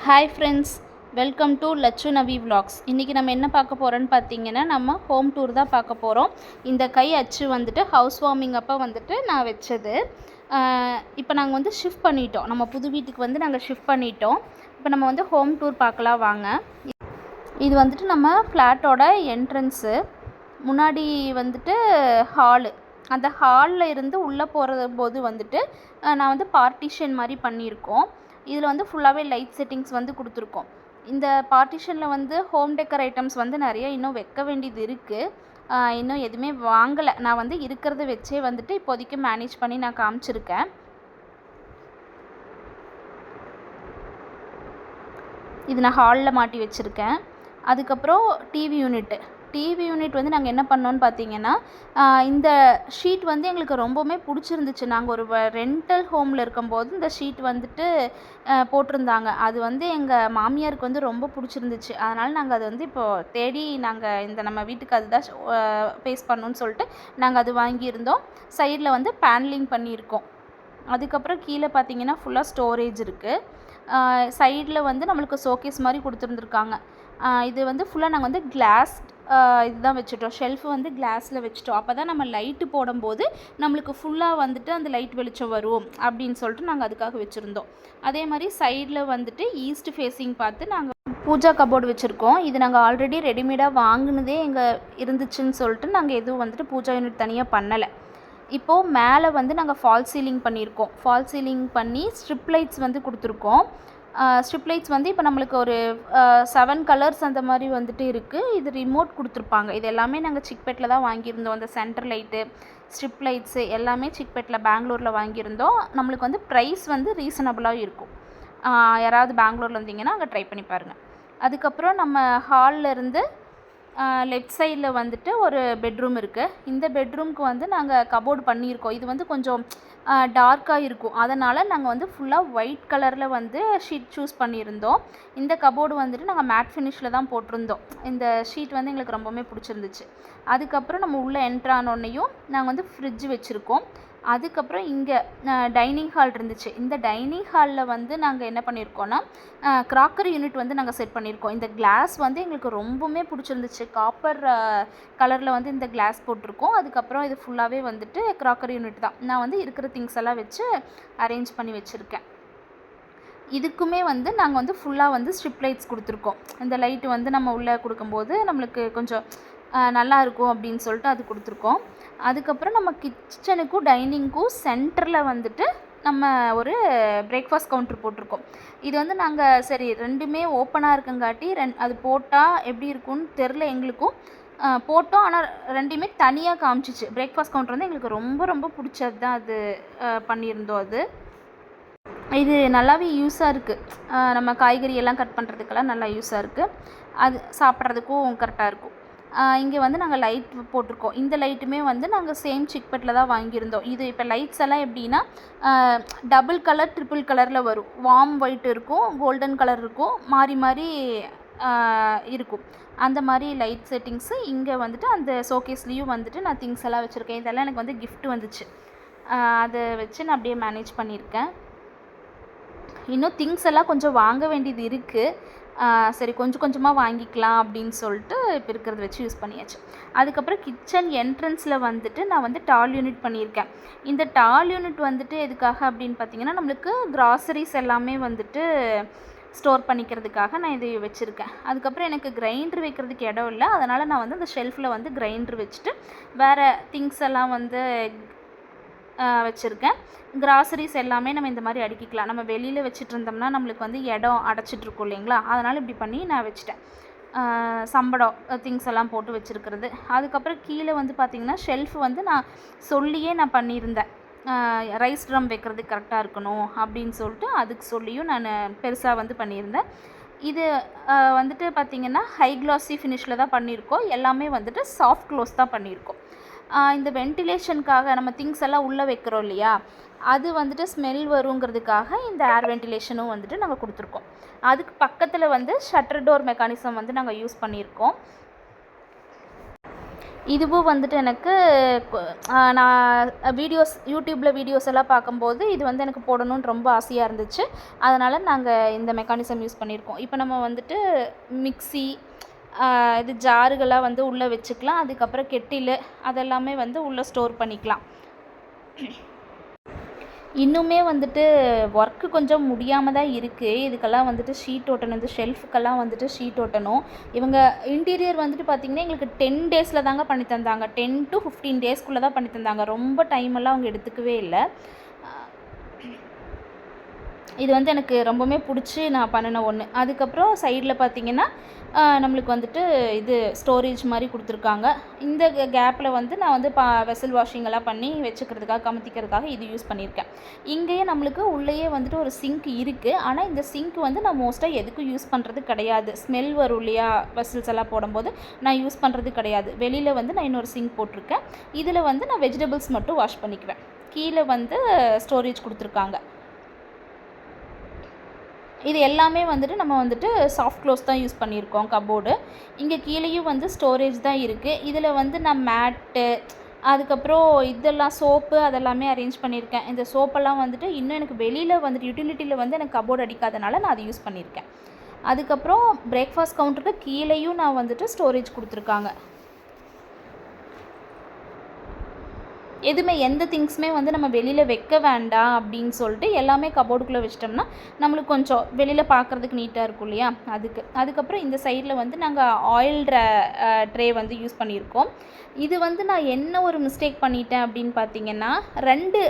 Hi friends, welcome to Latchu Navi vlogs. இன்றைக்கி நம்ம என்ன பார்க்க போகிறோன்னு பார்த்தீங்கன்னா, நம்ம ஹோம் டூர் தான் பார்க்க போகிறோம். இந்த கை அச்சு வந்துட்டு ஹவுஸ் வார்மிங் அப்போ வந்துட்டு நான் வச்சது. இப்போ நாங்கள் வந்து ஷிஃப்ட் பண்ணிட்டோம். நம்ம புது வீட்டுக்கு வந்து நாங்கள் ஷிஃப்ட் பண்ணிட்டோம். இப்போ நம்ம வந்து ஹோம் டூர் பார்க்கலாம் வாங்க. இது வந்துட்டு நம்ம ஃப்ளாட்டோட என்ட்ரன்ஸு. முன்னாடி வந்துட்டு ஹாலு. அந்த ஹாலில் இருந்து உள்ளே போது வந்துட்டு நான் வந்து பார்ட்டிஷன் மாதிரி பண்ணியிருக்கோம். இதில் வந்து ஃபுல்லாகவே லைட் செட்டிங்ஸ் வந்து கொடுத்துருக்கோம். இந்த பார்ட்டிஷனில் வந்து ஹோம் டெக்கர் ஐட்டம்ஸ் வந்து நிறைய இன்னும் வைக்க வேண்டியது இருக்குது. இன்னும் எதுவுமே வாங்கலை. நான் வந்து இருக்கிறத வச்சே வந்துட்டு இப்போதைக்கு மேனேஜ் பண்ணி நான் காமிச்சிருக்கேன். இது நான் ஹாலில் மாட்டி வச்சுருக்கேன். அதுக்கப்புறம் டிவி யூனிட் வந்து நாங்கள் என்ன பண்ணோன்னு பார்த்தீங்கன்னா, இந்த ஷீட் வந்து எங்களுக்கு ரொம்பவுமே பிடிச்சிருந்துச்சு. நாங்கள் ஒரு ரெண்டல் ஹோமில் இருக்கும்போது இந்த ஷீட் வந்துட்டு போட்டிருந்தாங்க. அது வந்து எங்கள் மாமியாருக்கு வந்து ரொம்ப பிடிச்சிருந்துச்சு. அதனால் நாங்கள் அதை வந்து இப்போது தேடி நாங்கள் நம்ம வீட்டுக்கு அதுதான் பேஸ் பண்ணணுன்னு சொல்லிட்டு நாங்கள் அது வாங்கியிருந்தோம். சைடில் வந்து பேனலிங் பண்ணியிருக்கோம். அதுக்கப்புறம் கீழே பார்த்தீங்கன்னா ஃபுல்லாக ஸ்டோரேஜ் இருக்குது. சைடில் வந்து நம்மளுக்கு ஷோகேஸ் மாதிரி கொடுத்துருந்துருக்காங்க. இது வந்து ஃபுல்லாக நாங்கள் வந்து கிளாஸ் இதுதான் வச்சுட்டோம். ஷெல்ஃபு வந்து கிளாஸில் வச்சுட்டோம். அப்போ தான் நம்ம லைட்டு போடும்போது நம்மளுக்கு ஃபுல்லாக வந்துட்டு அந்த லைட் வெளிச்சம் வரும் அப்படின்னு சொல்லிட்டு நாங்கள் அதுக்காக வச்சுருந்தோம். அதே மாதிரி சைடில் வந்துட்டு ஈஸ்ட் ஃபேஸிங் பார்த்து நாங்கள் பூஜா கபோர்டு வச்சுருக்கோம். இது நாங்கள் ஆல்ரெடி ரெடிமேடாக வாங்கினதே எங்கள் இருந்துச்சுன்னு சொல்லிட்டு நாங்கள் எதுவும் வந்துட்டு பூஜா யூனிட் தனியாக பண்ணலை. இப்போது மேலே வந்து நாங்கள் ஃபால் சீலிங் பண்ணியிருக்கோம். ஃபால் சீலிங் பண்ணி ஸ்ட்ரிப் லைட்ஸ் வந்து கொடுத்துருக்கோம். ஸ்ட்ரிப் லைட்ஸ் வந்து இப்போ நம்மளுக்கு ஒரு 7 கலர்ஸ் அந்த மாதிரி வந்துட்டு இருக்குது. இது ரிமோட் கொடுத்துருப்பாங்க. இது எல்லாமே நாங்கள் சிக்பெட்டில் தான் வாங்கியிருந்தோம். அந்த சென்டர் லைட்டு, ஸ்ட்ரிப் லைட்ஸு எல்லாமே சிக்பெட்டில் பெங்களூரில் வாங்கியிருந்தோம். நம்மளுக்கு வந்து ப்ரைஸ் வந்து ரீசனபிளாக இருக்கும். யாராவது பெங்களூரில் வந்தீங்கன்னா அங்கே ட்ரை பண்ணி பாருங்கள். அதுக்கப்புறம் நம்ம ஹாலில் இருந்து லெஃப்ட் சைடில் வந்துட்டு ஒரு பெட்ரூம் இருக்குது. இந்த பெட்ரூம்க்கு வந்து நாங்கள் கபோர்டு பண்ணியிருக்கோம். இது வந்து கொஞ்சம் டார்க்காக இருக்கும். அதனால் நாங்கள் வந்து ஃபுல்லாக ஒயிட் கலரில் வந்து ஷீட் சூஸ் பண்ணியிருந்தோம். இந்த கபோர்டு வந்துட்டு நாங்கள் மேட் ஃபினிஷில் தான் போட்டிருந்தோம். இந்த ஷீட் வந்து எங்களுக்கு ரொம்பவுமே பிடிச்சிருந்துச்சு. அதுக்கப்புறம் நம்ம உள்ளே என்ட்ரானோன்னையும் நாங்கள் வந்து ஃப்ரிட்ஜ் வச்சுருக்கோம். அதுக்கப்புறம் இங்கே டைனிங் ஹால் இருந்துச்சு. இந்த டைனிங் ஹாலில் வந்து நாங்கள் என்ன பண்ணியிருக்கோன்னா க்ராக்கரி யூனிட் வந்து நாங்கள் செட் பண்ணியிருக்கோம். இந்த கிளாஸ் வந்து எங்களுக்கு ரொம்பவுமே பிடிச்சிருந்துச்சு. காப்பர் கலரில் வந்து இந்த கிளாஸ் போட்டிருக்கோம். அதுக்கப்புறம் இது ஃபுல்லாகவே வந்துட்டு க்ராக்கரி யூனிட் தான். நான் வந்து இருக்கிற திங்ஸ் எல்லாம் வச்சு அரேஞ்ச் பண்ணி வச்சுருக்கேன். இதுக்குமே வந்து நாங்கள் வந்து ஃபுல்லாக வந்து ஸ்ட்ரிப் லைட்ஸ் கொடுத்துருக்கோம். இந்த லைட்டு வந்து நம்ம உள்ளே கொடுக்கும்போது நம்மளுக்கு கொஞ்சம் நல்லா இருக்கும் அப்படின்னு சொல்லிட்டு அது கொடுத்துருக்கோம். அதுக்கப்புறம் நம்ம கிச்சனுக்கும் டைனிங்க்கும் சென்டரில் வந்துட்டு நம்ம ஒரு பிரேக்ஃபாஸ்ட் கவுண்டர் போட்டிருக்கோம். இது வந்து நாங்கள் சரி ரெண்டுமே ஓப்பனாக இருக்குங்காட்டி அது போட்டால் எப்படி இருக்கும்னு தெரில எங்களுக்கும். போட்டோம். ஆனால் ரெண்டுமே தனியாக காமிச்சிச்சு. பிரேக்ஃபாஸ்ட் கவுண்டர் வந்து எங்களுக்கு ரொம்ப ரொம்ப பிடிச்சது தான். அது பண்ணியிருந்தோம். இது நல்லாவே யூஸாக இருக்குது. நம்ம காய்கறி எல்லாம் கட் பண்ணுறதுக்கெல்லாம் நல்லா யூஸாக இருக்குது. அது சாப்பிட்றதுக்கும் கரெக்டாக இருக்கும். இங்கே வந்து நாங்கள் லைட் போட்டிருக்கோம். இந்த லைட்டுமே வந்து நாங்கள் சேம் சிக்பெட்டில் தான் வாங்கியிருந்தோம். இது இப்போ லைட்ஸ் எல்லாம் எப்படின்னா டபுள் கலர், ட்ரிபிள் கலரில் வரும். வார்ம் ஒயிட் இருக்கும், கோல்டன் கலர் இருக்கும், மாறி மாறி இருக்கும். அந்த மாதிரி லைட் செட்டிங்ஸு இங்கே வந்துட்டு அந்த ஷோகேஸ்லேயும் வந்துட்டு நான் திங்ஸ் எல்லாம் வச்சுருக்கேன். இதெல்லாம் எனக்கு வந்து கிஃப்ட் வந்துச்சு. அதை வச்சு நான் அப்படியே மேனேஜ் பண்ணியிருக்கேன். இன்னும் திங்ஸ் எல்லாம் கொஞ்சம் வாங்க வேண்டியது இருக்குது. சரி கொஞ்சம் கொஞ்சமாக வாங்கிக்கலாம் அப்படின்னு சொல்லிட்டு இப்போ இருக்கிறத வச்சு யூஸ் பண்ணியாச்சு. அதுக்கப்புறம் கிச்சன் என்ட்ரன்ஸில் வந்துட்டு நான் வந்து டால் யூனிட் பண்ணியிருக்கேன். இந்த டால் யூனிட் வந்துட்டு எதுக்காக அப்படின்னு பார்த்தீங்கன்னா, நம்மளுக்கு கிராசரிஸ் எல்லாமே வந்துட்டு ஸ்டோர் பண்ணிக்கிறதுக்காக நான் இது வச்சுருக்கேன். அதுக்கப்புறம் எனக்கு கிரைண்டர் வைக்கிறதுக்கு இடம் இல்லை. அதனால் நான் வந்து அந்த ஷெல்ஃபில் வந்து கிரைண்டர் வச்சுட்டு வேறு திங்ஸ் எல்லாம் வந்து வச்சுருக்கேன். கிராசரிஸ் எல்லாமே நம்ம இந்த மாதிரி அடுக்கிக்கலாம். நம்ம வெளியில் வச்சுட்டு இருந்தோம்னா நம்மளுக்கு வந்து இடம் அடைச்சிட்ருக்கோம் இல்லைங்களா? அதனால் இப்படி பண்ணி நான் வச்சுட்டேன். சம்படம் திங்ஸ் எல்லாம் போட்டு வச்சுருக்கிறது. அதுக்கப்புறம் கீழே வந்து பார்த்திங்கன்னா ஷெல்ஃபு வந்து நான் சொல்லியே நான் பண்ணியிருந்தேன். ரைஸ் ட்ரம் வைக்கிறதுக்கு கரெக்டாக இருக்கணும் அப்படின்னு சொல்லிட்டு அதுக்கு சொல்லியும் நான் பெருசாக வந்து பண்ணியிருந்தேன். இது வந்துட்டு பார்த்திங்கன்னா ஹை க்ளாஸி ஃபினிஷில் தான் பண்ணியிருக்கோம். எல்லாமே வந்துட்டு சாஃப்ட் க்ளோஸ் தான் பண்ணியிருக்கோம். இந்த வென்டிலேஷனுக்காக நம்ம திங்ஸ் எல்லாம் உள்ளே வைக்கிறோம் இல்லையா, அது வந்துட்டு ஸ்மெல் வருங்கிறதுக்காக இந்த ஏர் வென்டிலேஷனும் வந்துட்டு நாங்கள் கொடுத்துருக்கோம். அதுக்கு பக்கத்தில் வந்து ஷட்டர் டோர் மெக்கானிசம் வந்து நாங்கள் யூஸ் பண்ணியிருக்கோம். இதுவும் வந்துட்டு எனக்கு நான் யூடியூப்பில் வீடியோஸ் எல்லாம் பார்க்கும்போது இது வந்து எனக்கு போடணும்னு ரொம்ப ஆசையாக இருந்துச்சு. அதனால் நாங்கள் இந்த மெக்கானிசம் யூஸ் பண்ணியிருக்கோம். இப்போ நம்ம வந்துட்டு மிக்ஸி, இது ஜாருகளாக வந்து உள்ளே வச்சுக்கலாம். அதுக்கப்புறம் கெட்டிலு அதெல்லாமே வந்து உள்ளே ஸ்டோர் பண்ணிக்கலாம். இன்னுமே வந்துட்டு ஒர்க்கு கொஞ்சம் முடியாமல் தான் இருக்குது. இதுக்கெல்லாம் வந்துட்டு ஷீட் ஒட்டணும். இந்த ஷெல்ஃபுக்கெல்லாம் வந்துட்டு ஷீட் ஒட்டணும். இவங்க இன்டீரியர் வந்துட்டு பார்த்திங்கன்னா எங்களுக்கு 10 டேஸில் தாங்க பண்ணி தந்தாங்க. 10 to 15 டேஸ்க்குள்ளே தான் பண்ணி தந்தாங்க. ரொம்ப டைமெல்லாம் அவங்க எடுத்துக்கவே இல்லை. இது வந்து எனக்கு ரொம்பவுமே பிடிச்சி நான் பண்ணின ஒன்று. அதுக்கப்புறம் சைடில் பார்த்திங்கன்னா நம்மளுக்கு வந்துட்டு இது ஸ்டோரேஜ் மாதிரி கொடுத்துருக்காங்க. இந்த கேப்பில் வந்து நான் வந்து வெசல் வாஷிங்கெல்லாம் பண்ணி வச்சுக்கிறதுக்காக, கமுத்திக்கிறதுக்காக இது யூஸ் பண்ணியிருக்கேன். இங்கேயே நம்மளுக்கு உள்ளேயே வந்துட்டு ஒரு சிங்க் இருக்குது. ஆனால் இந்த சிங்க் வந்து நான் மோஸ்ட்டாக எதுக்கும் யூஸ் பண்ணுறது கிடையாது. ஸ்மெல் வரும் இல்லையா வெசல்ஸ் எல்லாம் போடும்போது, நான் யூஸ் பண்ணுறது கிடையாது. வெளியில் வந்து நான் இன்னொரு சிங்க் போட்டிருக்கேன். இதில் வந்து நான் வெஜிடபிள்ஸ் மட்டும் வாஷ் பண்ணிக்குவேன். கீழே வந்து ஸ்டோரேஜ் கொடுத்துருக்காங்க. இது எல்லாமே வந்துட்டு நம்ம வந்துட்டு சாஃப்ட் க்ளோஸ் தான் யூஸ் பண்ணியிருக்கோம் கபோர்டு. இங்கே கீழேயும் வந்து ஸ்டோரேஜ் தான் இருக்குது. இதில் வந்து நான் மேட்டு, அதுக்கப்புறம் இதெல்லாம் சோப்பு அதெல்லாமே அரேஞ்ச் பண்ணியிருக்கேன். இந்த சோப்பெல்லாம் வந்துட்டு இன்னும் எனக்கு வெளியில் வந்துட்டு யூட்டிலிட்டியில் வந்து எனக்கு கபோர்டு அடிக்காதனால நான் அதை யூஸ் பண்ணியிருக்கேன். அதுக்கப்புறம் பிரேக்ஃபாஸ்ட் கவுண்டருக்கு கீழேயும் நான் வந்துட்டு ஸ்டோரேஜ் கொடுத்துருக்காங்க. எதுவுமே எந்த திங்ஸுமே வந்து நம்ம வெளியில் வைக்க வேண்டாம் அப்படின்னு சொல்லிட்டு எல்லாமே கபோர்டுக்குள்ளே வச்சிட்டோம்னா நம்மளுக்கு கொஞ்சம் வெளியில் பார்க்குறதுக்கு நீட்டாக இருக்கும் இல்லையா, அதுக்கப்புறம் இந்த சைடில் வந்து நாங்கள் ஆயில் ட்ரே வந்து யூஸ் பண்ணியிருக்கோம். இது வந்து நான் என்ன ஒரு மிஸ்டேக் பண்ணிட்டேன் அப்படின்னு பார்த்தீங்கன்னா, 2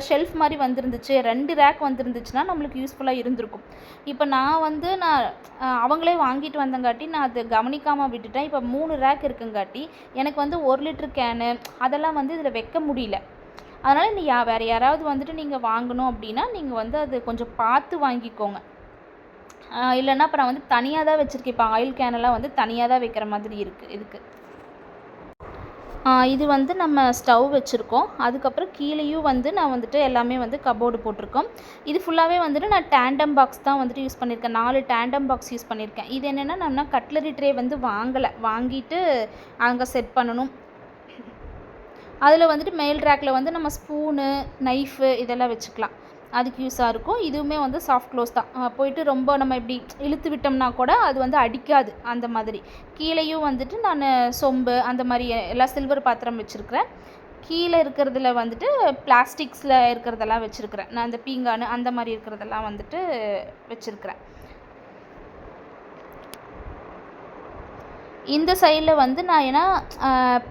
ஷெல்ஃப் மாதிரி வந்துருந்துச்சு, 2 ரேக் வந்துருந்துச்சுன்னா நம்மளுக்கு யூஸ்ஃபுல்லாக இருந்திருக்கும். இப்போ நான் அவங்களே வாங்கிட்டு வந்தங்காட்டி நான் அதை கவனிக்காமல் விட்டுட்டேன். இப்போ 3 ரேக் இருக்குங்காட்டி எனக்கு வந்து 1 லிட்டர் கேனு அதெல்லாம் வந்து இதில் வைக்க முடியல. அதனால் வேறு யாராவது வந்துட்டு நீங்கள் வாங்கணும் அப்படின்னா நீங்கள் வந்து அது கொஞ்சம் பார்த்து வாங்கிக்கோங்க. இல்லைன்னா அப்புறம் வந்து தனியாக தான் வச்சுருக்கேன். இப்போ ஆயில் கேனெல்லாம் வந்து தனியாக தான் வைக்கிற மாதிரி இருக்குது இதுக்கு. இது வந்து நம்ம ஸ்டவ் வச்சுருக்கோம். அதுக்கப்புறம் கீழேயும் வந்து நான் வந்துட்டு எல்லாமே வந்து கபோர்டு போட்டிருக்கோம். இது ஃபுல்லாகவே வந்துட்டு நான் டேண்டம் பாக்ஸ் தான் வந்துட்டு யூஸ் பண்ணியிருக்கேன். 4 டேண்டம் பாக்ஸ் யூஸ் பண்ணியிருக்கேன். இது என்னென்னா நான் கட்லரி ட்ரே வந்து வாங்கிட்டு அங்கே செட் பண்ணணும். அதில் வந்துட்டு மேல் ரேக்கில் வந்து நம்ம ஸ்பூனு, நைஃபு இதெல்லாம் வச்சுக்கலாம். அதுக்கு யூஸாக இருக்கும். இதுவுமே வந்து சாஃப்ட் க்ளோஸ் தான். போயிட்டு ரொம்ப நம்ம இப்படி இழுத்து விட்டோம்னா கூட அது வந்து அடிக்காது அந்த மாதிரி. கீழேயும் வந்துட்டு நான் சொம்பு அந்த மாதிரி எல்லாம் சில்வர் பாத்திரம் வச்சுருக்கிறேன். கீழே இருக்கிறதுல வந்துட்டு பிளாஸ்டிக்ஸில் இருக்கிறதெல்லாம் வச்சுருக்கிறேன். நான் அந்த பீங்கானு அந்த மாதிரி இருக்கிறதெல்லாம் வந்துட்டு வச்சுருக்கிறேன். இந்த சைடில் வந்து நான் ஏன்னா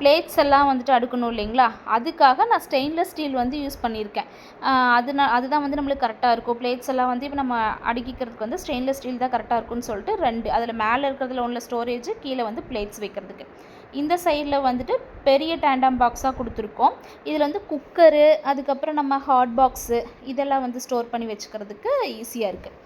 பிளேட்ஸ் எல்லாம் வந்துட்டு அடுக்கணும் இல்லைங்களா, அதுக்காக நான் ஸ்டெயின்லெஸ் ஸ்டீல் வந்து யூஸ் பண்ணியிருக்கேன். அதுதான் வந்து நம்மளுக்கு கரெக்டாக இருக்கும். பிளேட்ஸ் எல்லாம் வந்து இப்போ நம்ம அடுக்கிக்கிறதுக்கு வந்து ஸ்டெயின்லெஸ் ஸ்டீல் தான் கரெக்டாக இருக்கும்னு சொல்லிட்டு 2 அதில் மேலே இருக்கிறதுல ஒன்று ஸ்டோரேஜ், கீழே வந்து பிளேட்ஸ் வைக்கிறதுக்கு. இந்த சைடில் வந்துட்டு பெரிய டேண்டம் பாக்ஸாக கொடுத்துருக்கோம். இதில் வந்து குக்கரு, அதுக்கப்புறம் நம்ம ஹாட் பாக்ஸு இதெல்லாம் வந்து ஸ்டோர் பண்ணி வச்சுக்கிறதுக்கு ஈஸியாக இருக்குது.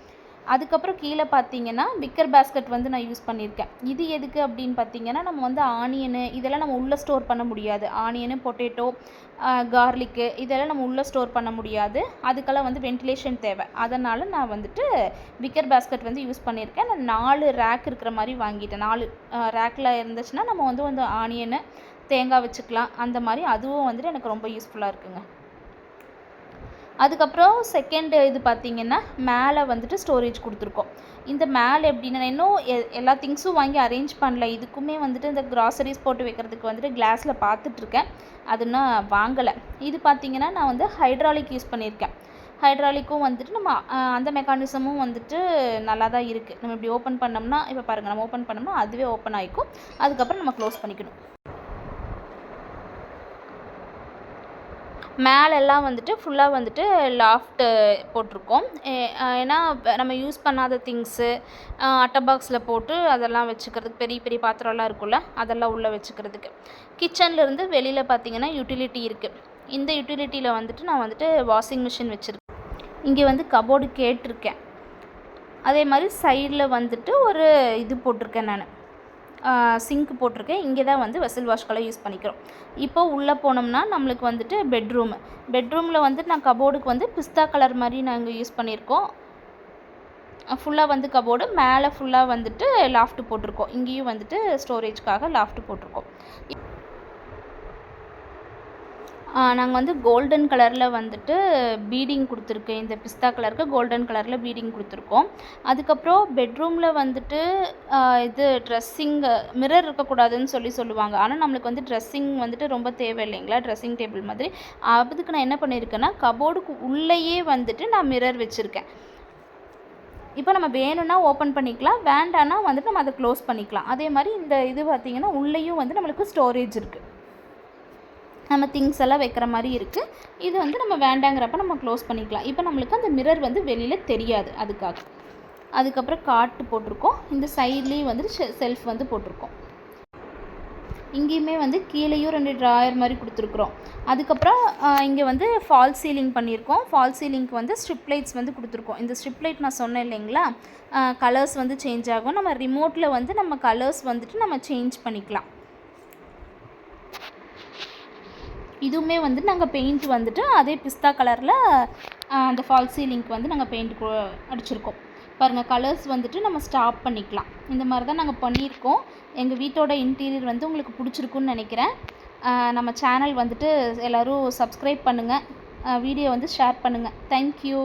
அதுக்கப்புறம் கீழே பார்த்தீங்கன்னா விக்கர் பேஸ்கெட் வந்து நான் யூஸ் பண்ணியிருக்கேன். இது எதுக்கு அப்படின்னு பார்த்தீங்கன்னா, நம்ம வந்து ஆனியனு இதெல்லாம் நம்ம உள்ளே ஸ்டோர் பண்ண முடியாது. ஆனியனு, பொட்டேட்டோ, கார்லிக்கு இதெல்லாம் நம்ம உள்ளே ஸ்டோர் பண்ண முடியாது. அதுக்கெல்லாம் வந்து வென்டிலேஷன் தேவை. அதனால் நான் வந்துட்டு விக்கர் பேஸ்கெட் வந்து யூஸ் பண்ணியிருக்கேன். நான் 4 ரேக் இருக்கிற மாதிரி வாங்கிட்டேன். 4 ரேக்கில் இருந்துச்சுன்னா நம்ம வந்து ஆனியனு, தேங்காய் வச்சுக்கலாம். அந்த மாதிரி அதுவும் வந்துட்டு எனக்கு ரொம்ப யூஸ்ஃபுல்லாக இருக்குங்க. அதுக்கப்புறம் செகண்ட் இது பார்த்திங்கன்னா மேலே வந்துட்டு ஸ்டோரேஜ் கொடுத்துருக்கோம். இந்த மேலே எப்படின்னா இன்னும் எல்லா திங்ஸும் வாங்கி அரேஞ்ச் பண்ணல. இதுக்குமே வந்துட்டு இந்த கிராசரிஸ் போட்டு வைக்கிறதுக்கு வந்துட்டு கிளாஸில் பார்த்துட்ருக்கேன். அது இன்னும் வாங்கலை. இது பார்த்திங்கன்னா நான் வந்து ஹைட்ராலிக் யூஸ் பண்ணியிருக்கேன். ஹைட்ராலிக்கும் வந்துட்டு நம்ம அந்த மெக்கானிசமும் வந்துட்டு நல்லா தான் இருக்குது. நம்ம இப்படி ஓப்பன் பண்ணோம்னா, இப்போ பாருங்கள், நம்ம ஓப்பன் பண்ணோம்னா அதுவே ஓப்பன் ஆகிக்கும். அதுக்கப்புறம் நம்ம க்ளோஸ் பண்ணிக்கணும். மேலெல்லாம் வந்துட்டு ஃபுல்லாக வந்துட்டு லாஃப்ட்டு போட்டிருக்கோம். ஏன்னா நம்ம யூஸ் பண்ணாத திங்ஸு அட்டை பாக்ஸில் போட்டு அதெல்லாம் வச்சுக்கிறதுக்கு, பெரிய பெரிய பாத்திரம்லாம் இருக்குல்ல, அதெல்லாம் உள்ளே வச்சுக்கிறதுக்கு. கிச்சன்லேருந்து வெளியில் பார்த்திங்கன்னா யூட்டிலிட்டி இருக்குது. இந்த யூட்டிலிட்டியில் வந்துட்டு நான் வந்துட்டு வாஷிங் மிஷின் வச்சுருக்கேன். இங்கே வந்து கபோர்டு கேட்டிருக்கேன். அதே மாதிரி சைடில் வந்துட்டு ஒரு இது போட்டிருக்கேன், நான் சிங்க் போட்டிருக்கேன். இங்கே தான் வந்து வெசல் வாஷ்கெல்லாம் யூஸ் பண்ணிக்கிறோம். இப்போது உள்ளே போனோம்னா நம்மளுக்கு வந்துட்டு பெட்ரூமில் வந்துட்டு நான் கபோர்டுக்கு வந்து பிஸ்தா கலர் மாதிரி நாங்கள் யூஸ் பண்ணியிருக்கோம். ஃபுல்லாக வந்து கபோர்டு மேலே ஃபுல்லாக வந்துட்டு லாஃப்ட் போட்டிருக்கோம். இங்கேயும் வந்துட்டு ஸ்டோரேஜ்க்காக லாஃப்ட் போட்டிருக்கோம். நாங்கள் வந்து கோல்டன் கலரில் வந்துட்டு பீடிங் கொடுத்துருக்கேன். இந்த பிஸ்தா கலருக்கு கோல்டன் கலரில் பீடிங் கொடுத்துருக்கோம். அதுக்கப்புறம் பெட்ரூமில் வந்துட்டு இது மிரர் இருக்கக்கூடாதுன்னு சொல்லுவாங்க. ஆனால் நம்மளுக்கு வந்து ட்ரெஸ்ஸிங் வந்துட்டு ரொம்ப தேவை இல்லைங்களா, ட்ரெஸ்ஸிங் டேபிள் மாதிரி. அதுக்கு நான் என்ன பண்ணியிருக்கேன்னா, கபோர்டுக்கு உள்ளேயே வந்துட்டு நான் மிரர் வச்சுருக்கேன். இப்போ நம்ம வேணும்னா ஓப்பன் பண்ணிக்கலாம், வேண்டான்னா வந்துட்டு நம்ம அதை க்ளோஸ் பண்ணிக்கலாம். அதே மாதிரி இந்த இது பார்த்திங்கன்னா உள்ளேயும் வந்து நம்மளுக்கு ஸ்டோரேஜ் இருக்குது, நம்ம திங்ஸ் எல்லாம் வைக்கிற மாதிரி இருக்குது. இது வந்து நம்ம வேண்டாங்கிறப்ப நம்ம க்ளோஸ் பண்ணிக்கலாம். இப்போ நம்மளுக்கு அந்த மிரர் வந்து வெளியில் தெரியாது அதுக்காக. அதுக்கப்புறம் காட்டு போட்டிருக்கோம். இந்த சைட்லேயும் வந்து செல்ஃப் வந்து போட்டிருக்கோம். இங்கேயுமே வந்து கீழேயும் 2 ட்ராயர் மாதிரி கொடுத்துருக்குறோம். அதுக்கப்புறம் இங்கே வந்து ஃபால் சீலிங் பண்ணியிருக்கோம். ஃபால் சீலிங்க்கு வந்து ஸ்ட்ரிப் லைட்ஸ் வந்து கொடுத்துருக்கோம். இந்த ஸ்ட்ரிப் லைட் நான் சொன்னேன் இல்லைங்களா, கலர்ஸ் வந்து சேஞ்ச் ஆகும். நம்ம ரிமோட்டில் வந்து நம்ம கலர்ஸ் வந்துட்டு நம்ம சேஞ்ச் பண்ணிக்கலாம். இதுவுமே வந்து நாங்கள் பெயிண்ட் வந்துட்டு அதே பிஸ்தா கலரில் அந்த ஃபால் சீலிங்க்கு வந்து நாங்கள் பெயிண்ட் அடிச்சிருக்கோம். பாருங்கள், கலர்ஸ் வந்துட்டு நம்ம ஸ்டாப் பண்ணிக்கலாம். இந்த மாதிரி தான் நாங்கள் பண்ணியிருக்கோம். எங்கள் வீட்டோட இன்டீரியர் வந்து உங்களுக்கு பிடிச்சிருக்குன்னு நினைக்கிறேன். நம்ம சேனல் வந்துட்டு எல்லோரும் சப்ஸ்கிரைப் பண்ணுங்கள், வீடியோ வந்து ஷேர் பண்ணுங்கள். தேங்க்யூ.